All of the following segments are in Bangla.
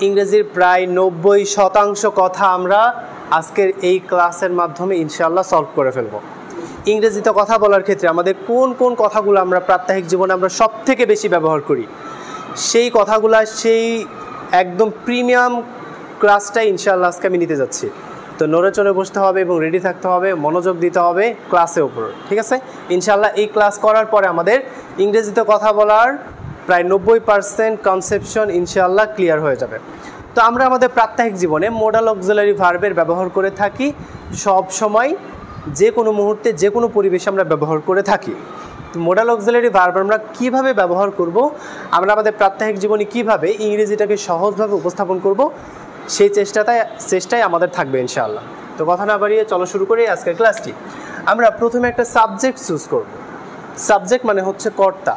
ইংরেজির প্রায় 90% কথা আমরা আজকের এই ক্লাসের মাধ্যমে ইনশাআল্লাহ সলভ করে ফেলব। ইংরেজিতে কথা বলার ক্ষেত্রে আমাদের কোন কোন কথাগুলো আমরা প্রাত্যহিক জীবনে আমরা সবথেকে বেশি ব্যবহার করি, সেই কথাগুলো সেই একদম প্রিমিয়াম ক্লাসটাই ইনশাআল্লাহ আজকে আমি নিতে যাচ্ছি। তো নড়ে চড়ে বসতে হবে এবং রেডি থাকতে হবে, মনোযোগ দিতে হবে ক্লাসের উপর, ঠিক আছে? ইনশাআল্লাহ এই ক্লাস করার পরে আমাদের ইংরেজিতে কথা বলার প্রায় 90% কনসেপশন ইনশাআল্লাহ ক্লিয়ার হয়ে যাবে। তো আমরা আমাদের প্রাত্যহিক জীবনে মোডাল অক্সিলারি ভার্বের ব্যবহার করে থাকি সব সময়, যে কোনো মুহূর্তে যে কোনো পরিবেশে আমরা ব্যবহার করে থাকি। তো মোডাল অক্সিলারি ভার্ব আমরা কীভাবে ব্যবহার করব, আমরা আমাদের প্রাত্যহিক জীবনে কীভাবে ইংরেজিটাকে সহজভাবে উপস্থাপন করব, সেই চেষ্টাই আমাদের থাকবে ইনশাআল্লাহ। তো কথা না বাড়িয়ে চলো শুরু করি আজকের ক্লাসটি। আমরা প্রথমে একটা সাবজেক্ট চুজ করব। সাবজেক্ট মানে হচ্ছে কর্তা,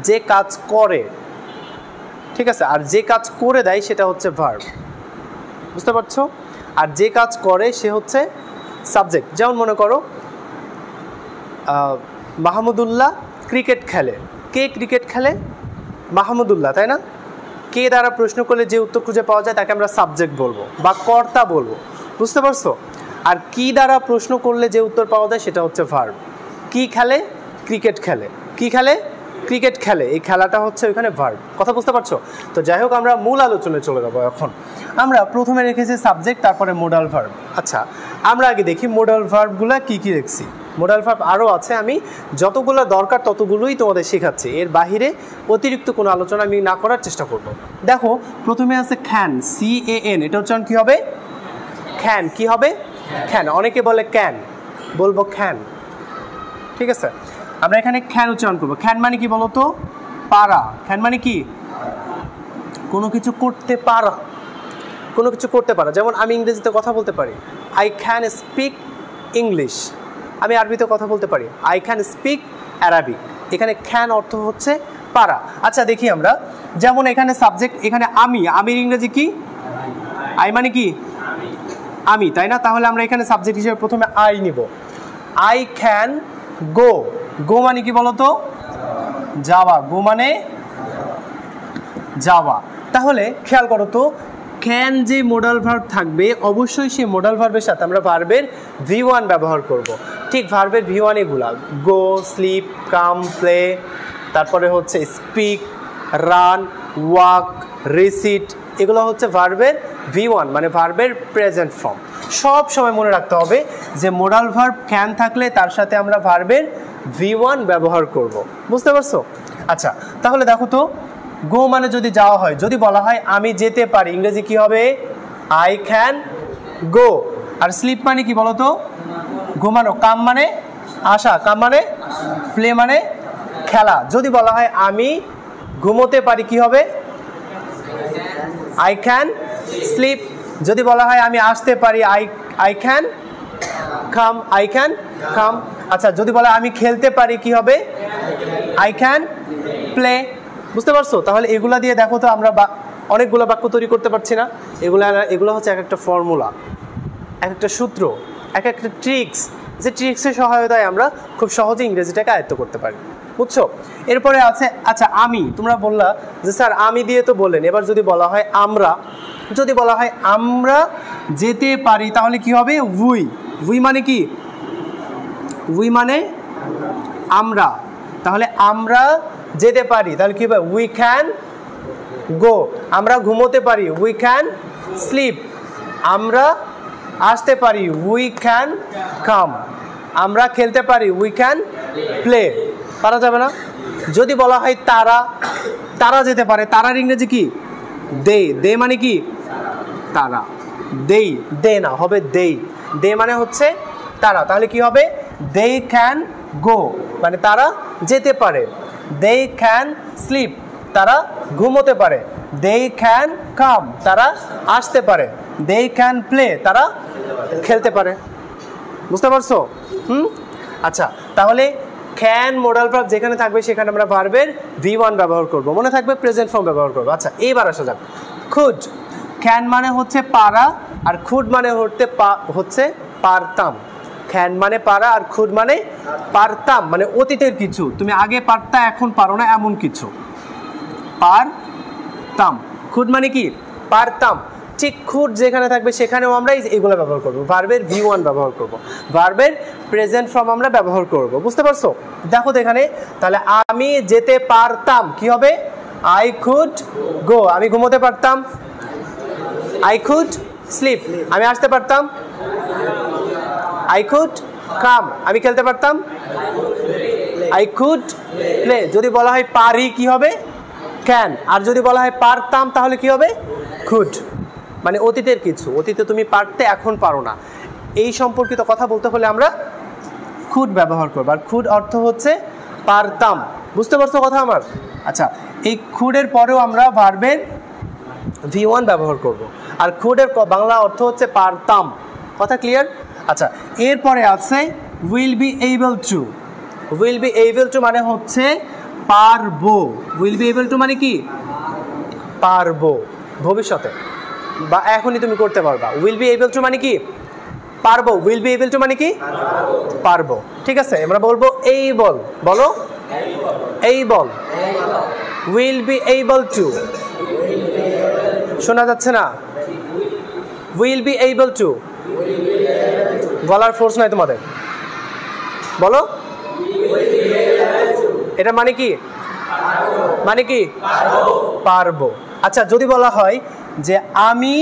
যে কাজ করে, ঠিক আছে? আর যে কাজ করে দেয় সেটা হচ্ছে ভার্ব, বুঝতে পারছো? আর যে কাজ করে সে হচ্ছে সাবজেক্ট। যেমন মনে করো মাহমুদুল্লাহ ক্রিকেট খেলে। কে ক্রিকেট খেলে? মাহমুদুল্লাহ, তাই না? কে দ্বারা প্রশ্ন করলে যে উত্তর খুঁজে পাওয়া যায় তাকে আমরা সাবজেক্ট বলবো বা কর্তা বলবো, বুঝতে পারছো? আর কি দ্বারা প্রশ্ন করলে যে উত্তর পাওয়া যায় সেটা হচ্ছে ভার্ব। কি খেলে? ক্রিকেট খেলে। কি খেলে? ক্রিকেট খেলে। এই খেলাটা হচ্ছে ওইখানে ভার্ব। কথা বুঝতে পারছো? তো যাই হোক, আমরা মূল আলোচনায় চলে যাবো। এখন আমরা প্রথমে রেখেছি সাবজেক্ট, তারপরে মোডাল ভার্ব। আচ্ছা, আমরা আগে দেখি মোডাল ভার্বগুলো কি কি দেখছি। মোডাল ভার্ব আরও আছে, আমি যতগুলো দরকার ততগুলোই তোমাদের শেখাচ্ছি, এর বাহিরে অতিরিক্ত কোনো আলোচনা আমি না করার চেষ্টা করব। দেখো প্রথমে আছে খ্যান, CAN, এটা উচ্চারণ কী হবে? খ্যান। কি হবে? খ্যান। অনেকে বলে ক্যান, বলবো খ্যান, ঠিক আছে? আমরা এখানে খ্যান উচ্চারণ করবো। খ্যান মানে কি বলো তো? পারা। খ্যান মানে কি? কোনো কিছু করতে পারা, কোনো কিছু করতে পারা। যেমন আমি ইংরেজিতে কথা বলতে পারি, আই ক্যান স্পিক ইংলিশ। আমি আরবিতে কথা বলতে পারি, আই ক্যান স্পিক অ্যারাবিক। এখানে ক্যান অর্থ হচ্ছে পারা। আচ্ছা দেখি আমরা, যেমন এখানে সাবজেক্ট, এখানে আমি, আমির ইংরেজি কি? আই মানে কি? আমি, তাই না? তাহলে আমরা এখানে সাবজেক্ট হিসেবে প্রথমে আই নিব। আই ক্যান গো। গো মানে কি বলো তো? যাওয়া। গো মানে যাওয়া। তাহলে খেয়াল করো তো, ক্যান যে মোডাল ভার্ব থাকবে অবশ্যই সেই মোডাল ভার্বের সাথে আমরা ভার্বের V1 ব্যবহার করব। ঠিক ভার্বের V1 এগুলা গো, স্লিপ, কাম, প্লে, তারপরে হচ্ছে স্পিক, রান, ওয়াক, রিসিট, এগুলো হচ্ছে ভার্বের V1 মানে ভার্বের প্রেজেন্ট ফর্ম। সব সময় মনে রাখতে হবে যে মোডাল ভার্ব ক্যান থাকলে তার সাথে আমরা ভার্বের V1 ব্যবহার করব, বুঝতে পারছো? আচ্ছা তাহলে দেখো তো, গো মানে যদি যাওয়া হয়, যদি বলা হয় আমি যেতে পারি, ইংরেজি কি হবে? I can go. আর স্লিপ মানে কি বলো তো? ঘুমানো। কাম মানে আসা। কাম মানে প্লে মানে খেলা। যদি বলা হয় আমি ঘুমোতে পারি, কি হবে? I can sleep. যদি বলা হয় আমি আসতে পারি, I can come. I can come. আচ্ছা যদি বলা হয় আমি খেলতে পারি, কি হবে? I can play. বুঝতে পারছো? তাহলে এগুলা দিয়ে দেখো তো আমরা অনেকগুলো বাক্য তৈরি করতে পারছি না? এগুলো হচ্ছে এক একটা ফর্মুলা, এক একটা সূত্র, এক একটা ট্রিক্স, যে ট্রিক্সের সহায়তায় আমরা খুব সহজে ইংরেজিটাকে আয়ত্ত করতে পারি, বুঝছো? এরপরে আছে, আচ্ছা আমি, তোমরা বললা যে স্যার আমি দিয়ে তো বললেন, এবার যদি বলা হয় আমরা, যদি বলা হয় আমরা যেতে পারি, তাহলে কি হবে? উই। উই মানে কি? উই মানে আমরা। তাহলে আমরা যেতে পারি, তাহলে কি হবে? We can go. আমরা ঘুমোতে পারি, উই ক্যান স্লিপ। আমরা আসতে পারি, উই ক্যান কাম। আমরা খেলতে পারি, উই ক্যান প্লে। পারা যাবে না? যদি বলা হয় তারা, তারা যেতে পারে, তারার ইংরেজি কি? দে। দে মানে কি? তারা। দেই, দে না, হবে দেই। দে মানে হচ্ছে তারা। তাহলে কি হবে? দে ক্যান গো মানে তারা যেতে পারে। দে ক্যান স্লিপ, তারা ঘুমোতে পারে। দে ক্যান কাম, তারা আসতে পারে। দে ক্যান প্লে, তারা খেলতে পারে। বুঝতে পারছো? আচ্ছা তাহলে ক্যান মোডাল ভার্ব যেখানে থাকবে সেখানে আমরা ভার্বের V1 ব্যবহার করব, মনে থাকবে প্রেজেন্ট ফর্ম ব্যবহার করব। আচ্ছা এইবার আসা যাক, খুড। ক্যান মানে হচ্ছে পারা, আর খুড মানে হচ্ছে পারতাম। ক্যান মানে পারা, আর খুড মানে পারতাম, মানে অতীতের কিছু, তুমি আগে পারতা এখন পারো না এমন কিছু, পারতাম। খুড মানে কি? পারতাম, ঠিক খুড যেখানে থাকবে সেখানেও আমরা এগুলো ব্যবহার করব, ভার্বের V1 ব্যবহার করব, ভার্বের প্রেজেন্ট ফর্ম আমরা ব্যবহার করব। বুঝতে পারছো? দেখো তো এখানে, তাহলে আমি যেতে পারতাম কি হবে? আই কুড গো, আমি ঘুমোতে পারতাম। আই কুড স্লিপ, আমি আসতে পারতাম। আই কুড কাম, আমি খেলতে পারতাম। I could play. যদি বলা হয় পারি কি হবে? ক্যান। আর যদি বলা হয় পারতাম তাহলে কি হবে? কুড। মানে অতীতের কিছু, অতীতে তুমি পারতে, এখন পারো না, এই সম্পর্কিত কথা বলতে হলে আমরা কুড ব্যবহার করব। আর কুড অর্থ হচ্ছে পারতাম। বুঝতে পারছো কথা আমার? আচ্ছা, এই কুডের পরেও আমরা ভার্বের V1 ব্যবহার করব। আর কুডের বাংলা অর্থ হচ্ছে পারতাম। কথা ক্লিয়ার? আচ্ছা, এরপরে আছে will be able two. Will be able two মানে হচ্ছে পারবো। উইল বি এবল টু মানে কি? পারবো, ভবিষ্যতে বা এখনই তুমি করতে পারবা। উইল বি এবল টু মানে কি? পারবো। উইল বি এবল টু মানে কি? পারবো। ঠিক আছে, আমরা বলবো এইবল। বলো able. Will be able two. শোনা যাচ্ছে না? Will be able two. গলার ফোর্স নাই তোমাদের, বলো। এটা মানে কি? মানে কি? পারবো। আচ্ছা, যদি বলা হয় যে আমি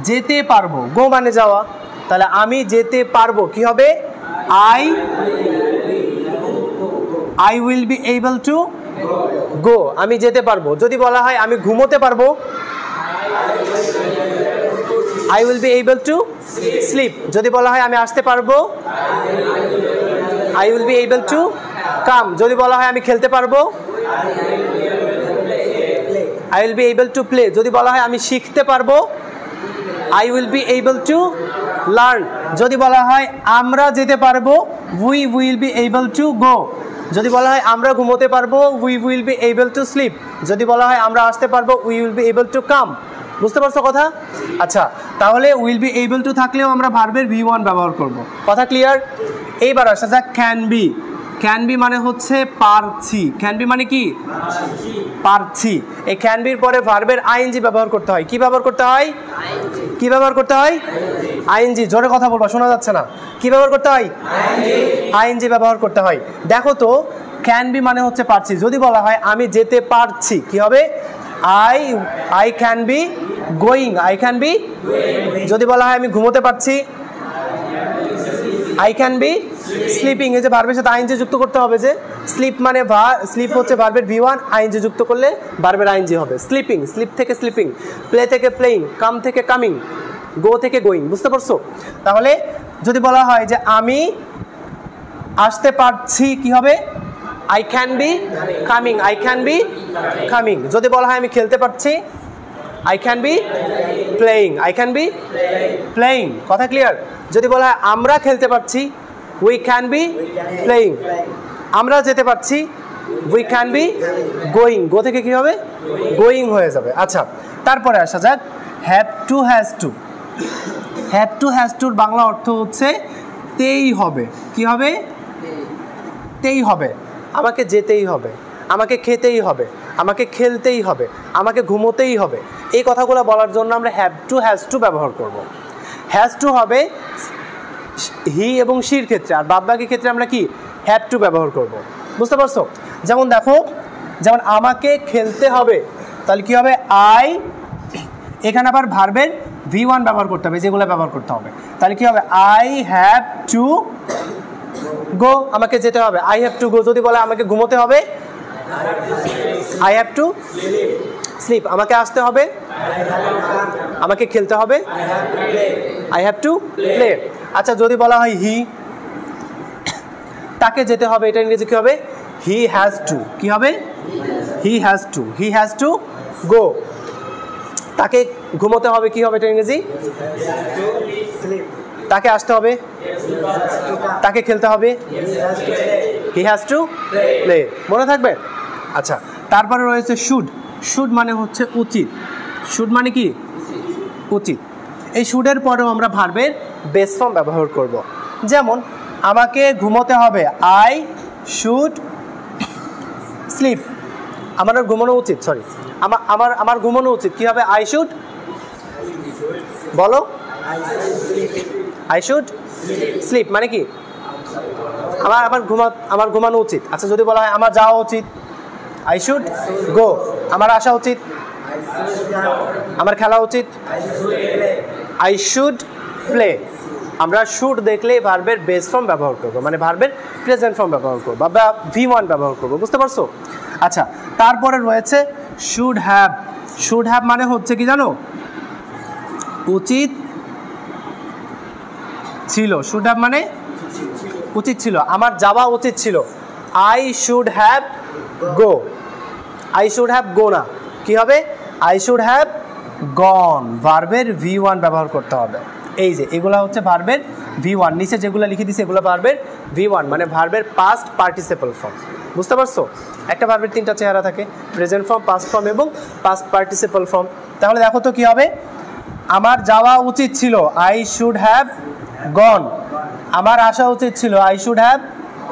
যেতে পারবো, গো মানে যাওয়া, তাহলে আমি যেতে পারবো কি হবে? I will be able to go, আমি যেতে পারবো। যদি বলা হয় আমি ঘুমোতে পারবো, I will be able to sleep. যদি বলা হয় আমি আসতে পারবো, I will be able to come. যদি বলা হয় আমি খেলতে পারবো, I will be able to play. যদি বলা হয় আমি শিখতে পারবো, I will be able to learn. যদি বলা হয় আমরা যেতে পারবো, we will be able to go. যদি বলা হয় আমরা ঘুমোতে পারবো, we will be able to sleep. যদি বলা হয় আমরা আসতে পারবো, we will be able to come. বুঝতে পারছো কথা? আচ্ছা, তাহলে উইল বি এবল টু থাকলেও আমরা ভার্বের V1 ব্যবহার করব। কথা ক্লিয়ার? এইবার আসা যাক ক্যান বি। ক্যান বি মানে হচ্ছে পারছি। ক্যান বি মানে কি? পারছি। এই ক্যান বির পরে ভার্বের আইএনজি ব্যবহার করতে হয়। কি ব্যবহার করতে হয়? কি ব্যবহার করতে হয়? আইএনজি। জোরে কথা বলবা, শোনা যাচ্ছে না। কি ব্যবহার করতে হয়? আইএনজি ব্যবহার করতে হয়। দেখো তো, ক্যান বি মানে হচ্ছে পারছি। যদি বলা হয় আমি যেতে পারছি কি হবে? I can be going. I can be. যদি বলা হয় আমি ঘুমোতে পারছি, আই ক্যান বি স্লিপিং। এই যে ভার্বের সাথে আইএনজি যুক্ত করতে হবে, যে স্লিপ মানে স্লিপ হচ্ছে ভার্বের V1, আইএনজি যুক্ত করলে ভার্বের আইএনজি হবে। স্লিপিং, স্লিপ থেকে স্লিপিং, প্লে থেকে প্লেইং, কাম থেকে কামিং, গো থেকে গোয়িং। বুঝতে পারছো? তাহলে যদি বলা হয় যে আমি আসতে পারছি কি হবে? I can be coming. I can be coming. যদি বলা হয় আমি খেলতে পারছি, I can be playing. I can be playing. কথা ক্লিয়ার? যদি বলা হয় আমরা খেলতে পারছি, উই ক্যান বি প্লেইং। আমরা যেতে পারছি, উই ক্যান বি গোয়িং। গো থেকে কি হবে? গোয়িং হয়ে যাবে। আচ্ছা, তারপরে আসা যাক have to has to. Have to has টুর বাংলা অর্থ হচ্ছে তেই হবে। কি হবে? তেই হবে। আমাকে যেতেই হবে, আমাকে খেতেই হবে, আমাকে খেলতেই হবে, আমাকে ঘুমোতেই হবে। এই কথাগুলো বলার জন্য আমরা হ্যাভ টু হ্যাজ টু ব্যবহার করব। হ্যাজ টু হবে হি এবং শির ক্ষেত্রে, আর বাদবাকি ক্ষেত্রে আমরা কি হ্যাভ টু ব্যবহার করব। বুঝতে পারছো? যেমন দেখো, যেমন আমাকে খেলতে হবে, তাহলে কি হবে? আই, এখানে আবার ভার্বের V1 ব্যবহার করতে হবে, যেগুলো ব্যবহার করতে হবে। তাহলে কি হবে? আই হ্যাভ টু গো, আমাকে যেতে হবে, আই হ্যাভ টু গো। যদি বলে আমাকে ঘুমোতে হবে, আই হ্যাভ টু স্লিপ। আমাকে আসতে হবে, আমাকে খেলতে হবে, আই হ্যাভ টু প্লে। আচ্ছা, যদি বলা হয় হি, তাকে যেতে হবে, এটা ইংরেজি কি হবে? He has to. কি হবে? He has to. He has to go. তাকে ঘুমোতে হবে, কি হবে এটা ইংরেজি? তাকে আসতে হবে, তাকে খেলতে হবে, হি হ্যাজ টু প্লে। মনে থাকবে? আচ্ছা, তারপরে রয়েছে শুড। শুড মানে হচ্ছে উচিত। শুড মানে কি? উচিত। এই শুডের পরেও আমরা ভার্বের বেস ফর্ম ব্যবহার করব। যেমন আমাকে ঘুমোতে হবে, আই শুড স্লিপ। আমার ঘুমানো উচিত, সরি, আমার ঘুমানো উচিত। কি হবে? আই শুড বলো, আই শুড স্লিপ মানে কি? আমার ঘুমানো উচিত। আচ্ছা যদি বলা হয় আমার যাওয়া উচিত, আই শুড গো। আমার আসা উচিত, আমার খেলা উচিত, আই শুড প্লে। আমরা শুড দেখলে ভার্বের বেস ফর্ম ব্যবহার করবো, মানে ভার্বের প্রেজেন্ট ফর্ম ব্যবহার করবো বা V1 ব্যবহার করবো, বুঝতে পারছো? আচ্ছা তারপরে রয়েছে শুড হ্যাভ। শুড হ্যাভ মানে হচ্ছে কি জানো? উচিত ছিল। শুড হ্যাভ মানে উচিত ছিল, আমার যাওয়া উচিত ছিল। I should have go. I should have go না, কি হবে? I should have gone. ভার্বের V1 ব্যবহার করতে হবে। এই যে এগুলা হচ্ছে ভার্বের V1, নিচে যেগুলো লিখে দিছি এগুলো ভার্বের V1, মানে ভার্বের পাস্ট পার্টিসিপল ফর্ম, বুঝতে পারছো? একটা ভার্বের তিনটা চেহারা থাকে, প্রেজেন্ট ফর্ম, পাস্ট ফর্ম এবং পাস্ট পার্টিসিপল ফর্ম। তাহলে দেখো তো কি হবে? আমার যাওয়া উচিত ছিল, আই শুড হ্যাভ গন। আমার আসা উচিত ছিল, আই শুড হ্যাভ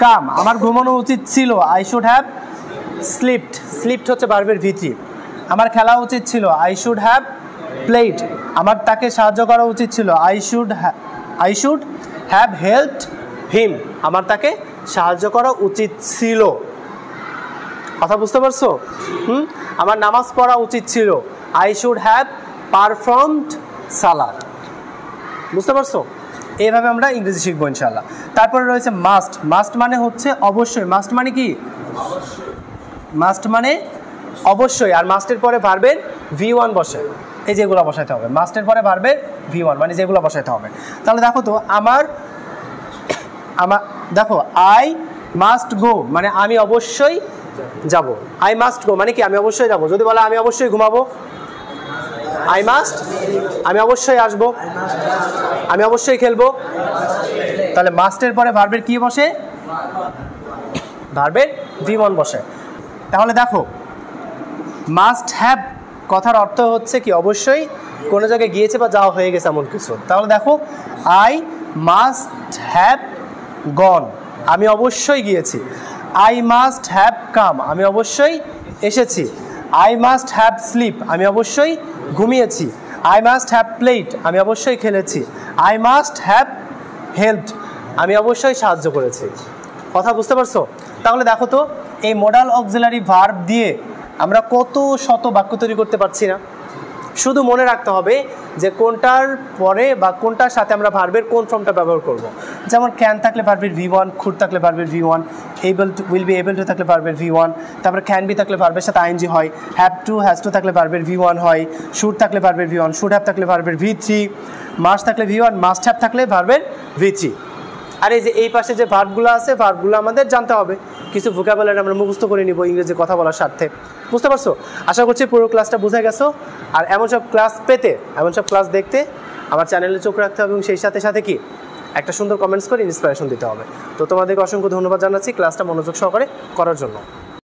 কাম। আমার ঘুমানো উচিত ছিল, I should have slipped. Slipped হচ্ছে ভার্বের V3। আমার খেলা উচিত ছিল, আই শুড হ্যাভ প্লেড। আমার তাকে সাহায্য করা উচিত ছিল, I should have helped him. আমার তাকে সাহায্য করা উচিত ছিল। কথা বুঝতে পারছো? আমার নামাজ পড়া উচিত ছিল, আই শুড হ্যাভ পারফর্মড সালাত। বুঝতে পারছো? এইভাবে আমরা ইংরেজি শিখবো ইনশাআল্লাহ। তারপরে রয়েছে মাস্ট। মাস্ট মানে হচ্ছে অবশ্যই। মাস্ট মানে কি? মাস্ট মানে অবশ্যই। আর মাস্টের পরে ভার্বের V1 বসে, এই যেগুলো বসাইতে হবে। মাস্টের পরে ভার্বের V1 মানে যেগুলো বসাইতে হবে। তাহলে দেখো তো আমার দেখো আই মাস্ট গো মানে আমি অবশ্যই যাব। আই মাস্ট গো মানে কি? আমি অবশ্যই যাব। যদি বলা আমি অবশ্যই ঘুমাবো, আই মাস্ট, আমি অবশ্যই আসবো, আমি অবশ্যই খেলবো। তাহলে মাস্টের পরে ভার্বের কি বসে? ভার্বের V1 বসে। তাহলে দেখো মাস্ট হ্যাভ কথার অর্থ হচ্ছে কি? অবশ্যই কোনো জায়গায় গিয়েছে বা যাওয়া হয়ে গেছে এমন কিছু। তাহলে দেখো আই মাস্ট হ্যাভ গন, আমি অবশ্যই গিয়েছি। আই মাস্ট হ্যাভ কাম, আমি অবশ্যই এসেছি। আই মাস্ট হ্যাভ স্লিপ, আমি অবশ্যই ঘুমিয়েছি। আই মাস্ট হ্যাভ প্লেড, আমি অবশ্যই খেলেছি। আই মাস্ট হ্যাভ হেল্পড, আমি অবশ্যই সাহায্য করেছি। কথা বুঝতে পারছো? তাহলে দেখো তো এই মডাল অক্সিলারি ভার্ব দিয়ে আমরা কত শত বাক্য তৈরি করতে পারছি না? শুধু মনে রাখতে হবে যে কোনটার পরে বা কোনটার সাথে আমরা ভার্বের কোন ফর্মটা ব্যবহার করব। যেমন ক্যান থাকলে ভার্বের V1, খুড থাকলে ভার্বের V1, able to will be able two থাকলে ভার্বের V1, তারপরে ক্যান বি থাকলে ভার্বের সাথে ING হয়, হ্যাভ টু হ্যাজ টু থাকলে ভার্বের V1 হয়, শুড থাকলে ভার্বের V1, শুড হ্যাভ থাকলে ভার্বের V3, মাস্ট থাকলে V1, মাস্ট হ্যাভ থাকলে ভার্বের V3। আর এই যে এই পাশে যে ভার্বগুলো আছে, ভার্বগুলো আমাদের জানতে হবে। কিছু ভোকাবুলারি আমরা মুখস্থ করে নিব ইংরেজি কথা বলার স্বার্থে, বুঝতে পারছো? আশা করছি পুরো ক্লাসটা বুঝে গেছো। আর এমন সব ক্লাস পেতে, এমন সব ক্লাস দেখতে আমার চ্যানেলে চোখ রাখতে হবে এবং সেই সাথে সাথে কি একটা সুন্দর কমেন্টস করে ইন্সপিরেশন দিতে হবে। তো তোমাদেরকে অসংখ্য ধন্যবাদ জানাচ্ছি ক্লাসটা মনোযোগ সহকারে করার জন্য।